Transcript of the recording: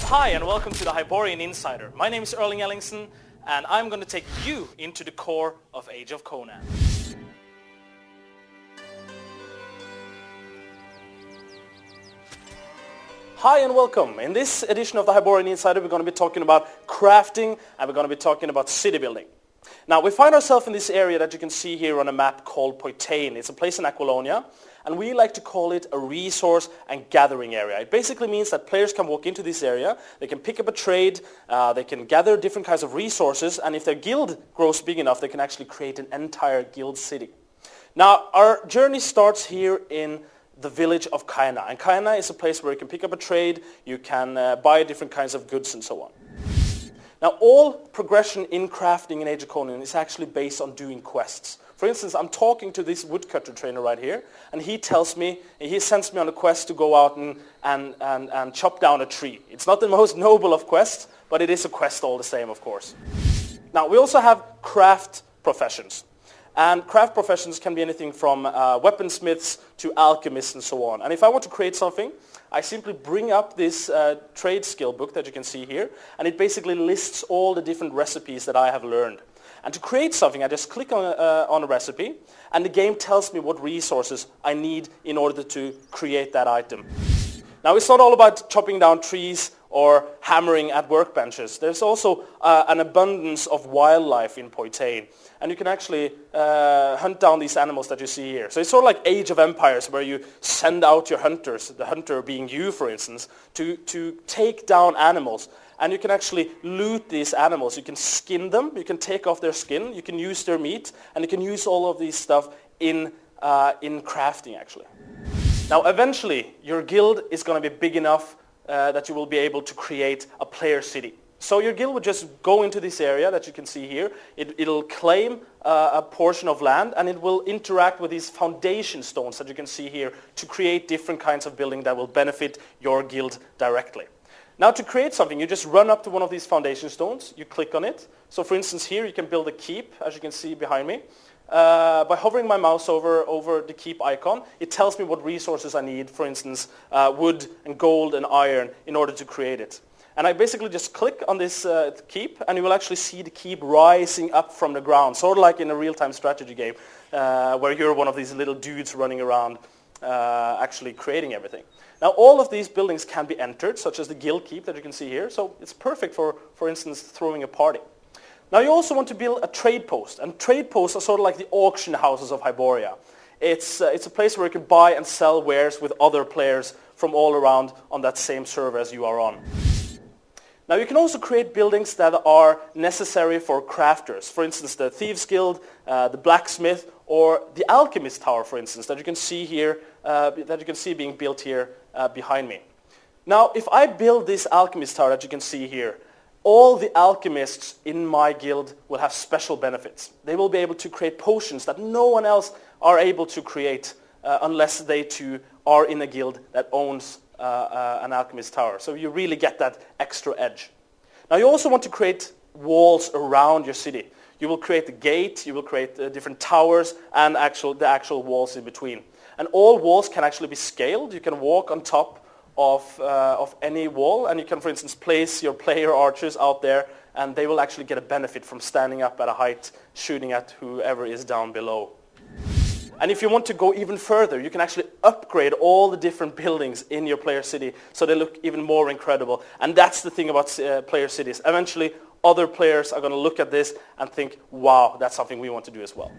Hi and welcome to the Hyborian Insider. My name is Erling Ellingson and I'm going to take you into the core of Age of Conan. Hi and welcome. In this edition of the Hyborian Insider we're going to be talking about crafting and we're going to be talking about city building. Now we find ourselves in this area that you can see here on a map called Poitain. It's a place in Aquilonia and we like to call it a resource and gathering area. It basically means that players can walk into this area, they can pick up a trade, they can gather different kinds of resources, and if their guild grows big enough they can actually create an entire guild city. Now our journey starts here in the village of Conan, and Conan is a place where you can pick up a trade, you can buy different kinds of goods and so on. Now all progression in crafting in Age of Conan is actually based on doing quests. For instance, I'm talking to this woodcutter trainer right here, and he tells me, he sends me on a quest to go out and chop down a tree. It's not the most noble of quests, but it is a quest all the same, of course. Now we also have craft professions. And craft professions can be anything from weaponsmiths to alchemists and so on. And if I want to create something, I simply bring up this trade skill book that you can see here, and it basically lists all the different recipes that I have learned. And to create something, I just click on a recipe, and the game tells me what resources I need in order to create that item. Now it's not all about chopping down trees or hammering at workbenches. There's also an abundance of wildlife in Poitain. And you can actually hunt down these animals that you see here. So it's sort of like Age of Empires, where you send out your hunters, the hunter being you, for instance, to take down animals. And you can actually loot these animals. You can skin them, you can take off their skin, you can use their meat, and you can use all of these stuff in crafting, actually. Now eventually, your guild is going to be big enough that you will be able to create a player city. So your guild would just go into this area that you can see here. It'll claim a portion of land, and it will interact with these foundation stones that you can see here to create different kinds of building that will benefit your guild directly. Now to create something, you just run up to one of these foundation stones, you click on it. So for instance here you can build a keep, as you can see behind me. By hovering my mouse over the keep icon, it tells me what resources I need, for instance wood and gold and iron, in order to create it. And I basically just click on this keep, and you will actually see the keep rising up from the ground, sort of like in a real-time strategy game, where you're one of these little dudes running around actually creating everything. Now all of these buildings can be entered, such as the guild keep that you can see here, so it's perfect for instance, throwing a party. Now you also want to build a trade post, and trade posts are sort of like the auction houses of Hyboria. It's a place where you can buy and sell wares with other players from all around on that same server as you are on. Now you can also create buildings that are necessary for crafters. For instance, the Thieves Guild, the Blacksmith, or the Alchemist Tower, for instance, that you can see here, being built here behind me. Now, if I build this Alchemist Tower that you can see here, all the alchemists in my guild will have special benefits. They will be able to create potions that no one else are able to create unless they too are in a guild that owns an alchemist tower. So you really get that extra edge. Now you also want to create walls around your city. You will create the gate, you will create different towers, and the actual walls in between. And all walls can actually be scaled. You can walk on top of any wall, and you can, for instance, place your player archers out there, and they will actually get a benefit from standing up at a height, shooting at whoever is down below. And if you want to go even further, you can actually upgrade all the different buildings in your player city so they look even more incredible. And that's the thing about player cities. Eventually, other players are going to look at this and think, wow, that's something we want to do as well.